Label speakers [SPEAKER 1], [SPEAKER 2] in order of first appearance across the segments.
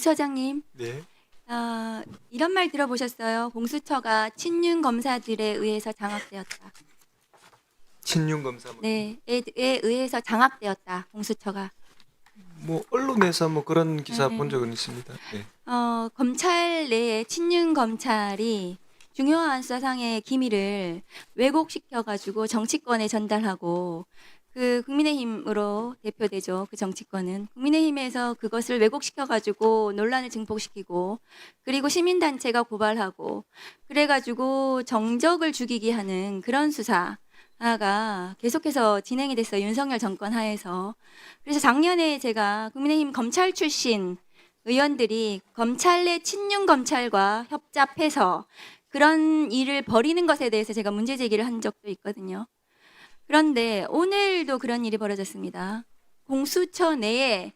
[SPEAKER 1] 공수처장님,
[SPEAKER 2] 네.
[SPEAKER 1] 이런 말 들어보셨어요? 공수처가 친윤 검사들에 의해서 장악되었다.
[SPEAKER 2] 친윤 검사
[SPEAKER 1] 네, 에 의해서 장악되었다. 공수처가.
[SPEAKER 2] 뭐 언론에서 뭐 그런 기사
[SPEAKER 1] 네.
[SPEAKER 2] 본 적은 있습니다. 네.
[SPEAKER 1] 검찰 내에 친윤 검찰이 중요한 수사상의 기밀을 왜곡시켜가지고 정치권에 전달하고, 그 국민의힘으로 대표되죠. 그 정치권은 국민의힘에서 그것을 왜곡시켜가지고 논란을 증폭시키고, 그리고 시민단체가 고발하고, 그래가지고 정적을 죽이게 하는 그런 수사가 계속해서 진행이 됐어요. 윤석열 정권 하에서. 그래서 작년에 제가 국민의힘 검찰 출신 의원들이 검찰 내 친윤 검찰과 협잡해서 그런 일을 벌이는 것에 대해서 제가 문제 제기를 한 적도 있거든요. 그런데 오늘도 그런 일이 벌어졌습니다. 공수처 내에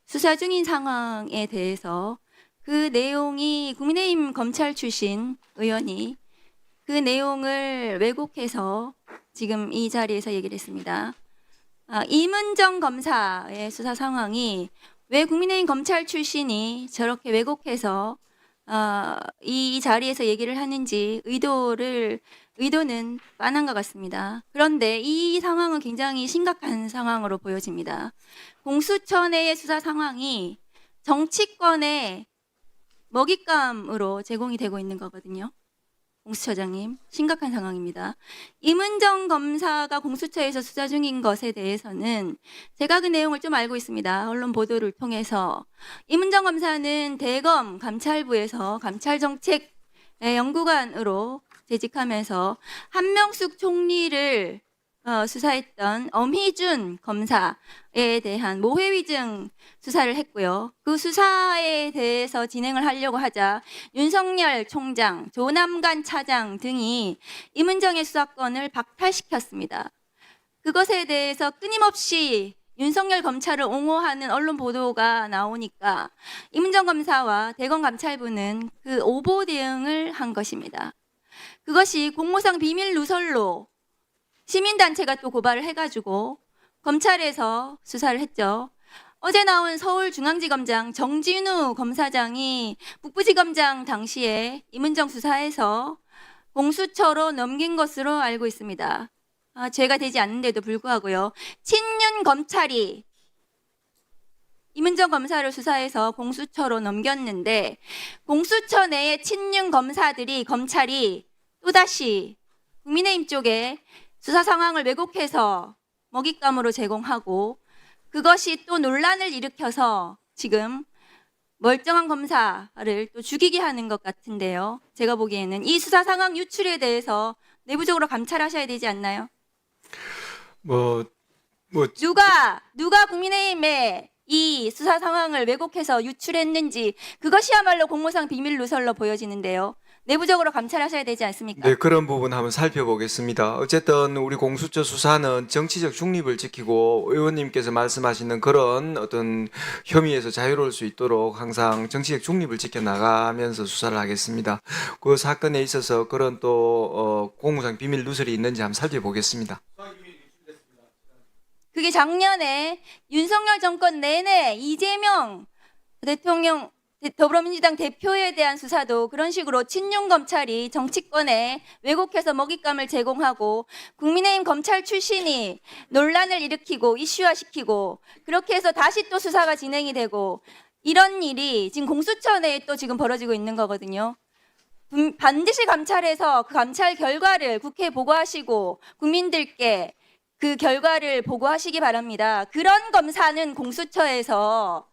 [SPEAKER 1] 수사 중인 상황에 대해서 그 내용이 국민의힘 검찰 출신 의원이 그 내용을 왜곡해서 지금 이 자리에서 얘기를 했습니다. 이문정 검사의 수사 상황이 왜 국민의힘 검찰 출신이 저렇게 왜곡해서 이 자리에서 얘기를 하는지 의도는 빤한 것 같습니다. 그런데 이 상황은 굉장히 심각한 상황으로 보여집니다. 공수처 내의 수사 상황이 정치권의 먹잇감으로 제공이 되고 있는 거거든요. 공수처장님, 심각한 상황입니다. 이문정 검사가 공수처에서 수사 중인 것에 대해서는 제가 그 내용을 좀 알고 있습니다. 언론 보도를 통해서. 이문정 검사는 대검 감찰부에서 감찰정책 연구관으로 재직하면서 한명숙 총리를 수사했던 엄희준 검사에 대한 모해위증 수사를 했고요. 그 수사에 대해서 진행을 하려고 하자 윤석열 총장, 조남관 차장 등이 이문정의 수사권을 박탈시켰습니다. 그것에 대해서 끊임없이 윤석열 검찰을 옹호하는 언론 보도가 나오니까 이문정 검사와 대검 감찰부는 그 오보 대응을 한 것입니다. 그것이 공무상 비밀 누설로 시민단체가 또 고발을 해가지고 검찰에서 수사를 했죠. 어제 나온 서울중앙지검장 정진우 검사장이 북부지검장 당시에 이문정 수사에서 공수처로 넘긴 것으로 알고 있습니다. 죄가 되지 않는데도 불구하고요. 친윤 검찰이 이문정 검사를 수사해서 공수처로 넘겼는데 공수처 내의 친윤 검찰이 또다시 국민의힘 쪽에 수사 상황을 왜곡해서 먹잇감으로 제공하고 그것이 또 논란을 일으켜서 지금 멀쩡한 검사를 또 죽이게 하는 것 같은데요. 제가 보기에는 이 수사 상황 유출에 대해서 내부적으로 감찰하셔야 되지 않나요?
[SPEAKER 2] 뭐
[SPEAKER 1] 누가 국민의힘에 이 수사 상황을 왜곡해서 유출했는지 그것이야말로 공무상 비밀 누설로 보여지는데요. 내부적으로 감찰하셔야 되지 않습니까?
[SPEAKER 2] 네, 그런 부분 한번 살펴보겠습니다. 어쨌든 우리 공수처 수사는 정치적 중립을 지키고 의원님께서 말씀하시는 그런 어떤 혐의에서 자유로울 수 있도록 항상 정치적 중립을 지켜 나가면서 수사를 하겠습니다. 그 사건에 있어서 그런 또 공무상 비밀 누설이 있는지 한번 살펴보겠습니다.
[SPEAKER 1] 그게 작년에 윤석열 정권 내내 이재명 대통령 더불어민주당 대표에 대한 수사도 그런 식으로 친윤 검찰이 정치권에 왜곡해서 먹잇감을 제공하고 국민의힘 검찰 출신이 논란을 일으키고 이슈화시키고 그렇게 해서 다시 또 수사가 진행이 되고 이런 일이 지금 공수처 내에 또 지금 벌어지고 있는 거거든요. 반드시 감찰해서 그 감찰 결과를 국회에 보고하시고 국민들께 그 결과를 보고하시기 바랍니다. 그런 검사는 공수처에서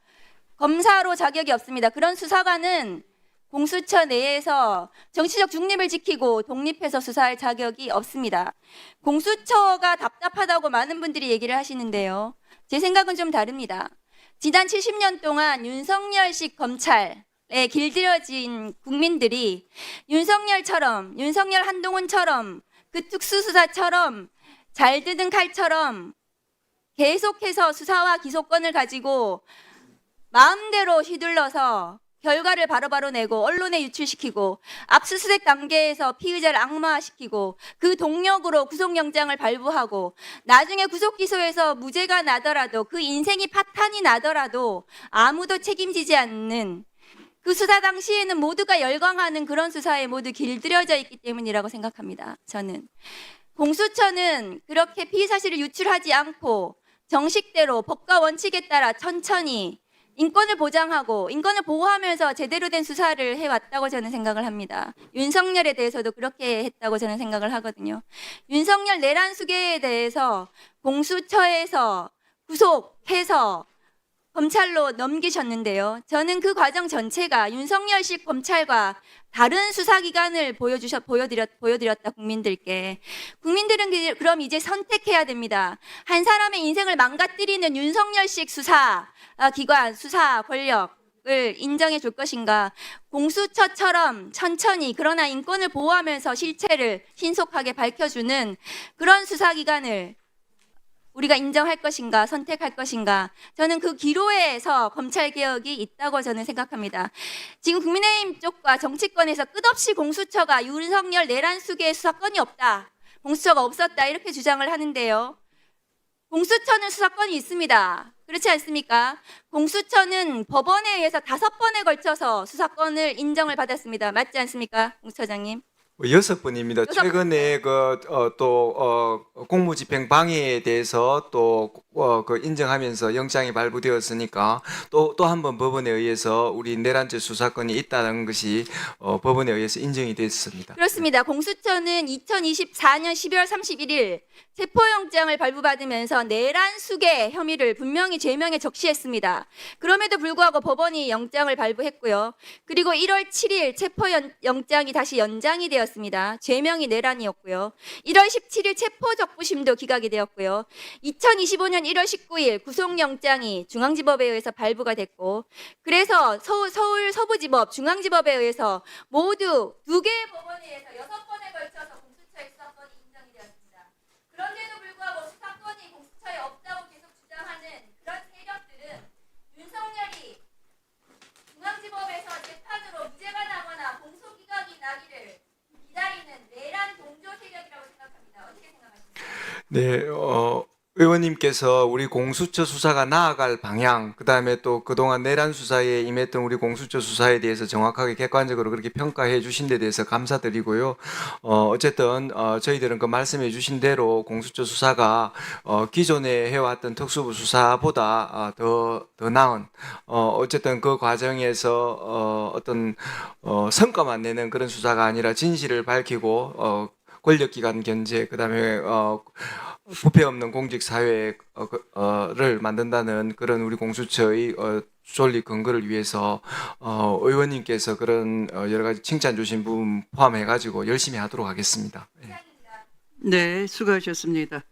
[SPEAKER 1] 검사로 자격이 없습니다. 그런 수사관은 공수처 내에서 정치적 중립을 지키고 독립해서 수사할 자격이 없습니다. 공수처가 답답하다고 많은 분들이 얘기를 하시는데요. 제 생각은 좀 다릅니다. 지난 70년 동안 윤석열식 검찰에 길들여진 국민들이 윤석열 한동훈처럼 그 특수수사처럼 잘 드는 칼처럼 계속해서 수사와 기소권을 가지고 마음대로 휘둘러서 결과를 바로바로 내고 언론에 유출시키고 압수수색 단계에서 피의자를 악마화시키고 그 동력으로 구속영장을 발부하고 나중에 구속기소에서 무죄가 나더라도 그 인생이 파탄이 나더라도 아무도 책임지지 않는 그 수사 당시에는 모두가 열광하는 그런 수사에 모두 길들여져 있기 때문이라고 생각합니다. 저는 공수처는 그렇게 피의 사실을 유출하지 않고 정식대로 법과 원칙에 따라 천천히 인권을 보장하고 인권을 보호하면서 제대로 된 수사를 해왔다고 저는 생각을 합니다. 윤석열에 대해서도 그렇게 했다고 저는 생각을 하거든요. 윤석열 내란 수계에 대해서 공수처에서 구속해서 검찰로 넘기셨는데요. 저는 그 과정 전체가 윤석열식 검찰과 다른 수사기관을 보여드렸다 국민들께. 국민들은 그럼 이제 선택해야 됩니다. 한 사람의 인생을 망가뜨리는 윤석열식 수사기관, 수사 권력을 인정해 줄 것인가, 공수처처럼 천천히 그러나 인권을 보호하면서 실체를 신속하게 밝혀주는 그런 수사기관을 우리가 인정할 것인가, 선택할 것인가. 저는 그 기로에서 검찰개혁이 있다고 저는 생각합니다. 지금 국민의힘 쪽과 정치권에서 끝없이 공수처가 윤석열 내란 수계의 수사권이 없다, 공수처가 없었다 이렇게 주장을 하는데요. 공수처는 수사권이 있습니다. 그렇지 않습니까? 공수처는 법원에 의해서 5번에 걸쳐서 수사권을 인정을 받았습니다. 맞지 않습니까, 공수처장님?
[SPEAKER 2] 6번입니다. 최근에 공무집행 방해에 대해서 그 인정하면서 영장이 발부되었으니까 또 한 번 법원에 의해서 우리 내란죄 수사권이 있다는 것이 법원에 의해서 인정이 됐습니다.
[SPEAKER 1] 그렇습니다. 공수처는 2024년 12월 31일 체포영장을 발부받으면서 내란 수계 혐의를 분명히 죄명에 적시했습니다. 그럼에도 불구하고 법원이 영장을 발부했고요. 그리고 1월 7일 체포영장이 다시 연장이 되었습니다. 죄명이 내란이었고요. 1월 17일 체포적부심도 기각이 되었고요. 2025년 1월 19일 구속영장이 중앙지법에 의해서 발부가 됐고, 그래서 서울 서부지법, 중앙지법에 의해서 모두 2개의 법원에 의해서 6번에 걸쳐서 공수처의 수사권이 인정이 되었습니다. 그런데도 불구하고 수사권이 공수처에 없다고 계속 주장하는 그런 세력들은 윤석열이 중앙지법에서 재판으로 무죄가 나거나 공소기각이 나기를 기다리는 내란 동조 세력이라고 생각합니다. 어떻게 생각하십니까?
[SPEAKER 2] 네, 의원님께서 우리 공수처 수사가 나아갈 방향, 그다음에 또 그동안 내란 수사에 임했던 우리 공수처 수사에 대해서 정확하게 객관적으로 그렇게 평가해 주신 데 대해서 감사드리고요. 어쨌든 저희들은 그 말씀해 주신 대로 공수처 수사가 기존에 해왔던 특수부 수사보다 더 나은, 어쨌든 그 과정에서 어떤 성과만 내는 그런 수사가 아니라 진실을 밝히고 권력기관 견제, 그다음에 부패 없는 공직 사회를 만든다는 그런 우리 공수처의 존립 근거를 위해서 의원님께서 그런 여러 가지 칭찬 주신 부분 포함해 가지고 열심히 하도록 하겠습니다. 네.
[SPEAKER 3] 네, 수고하셨습니다.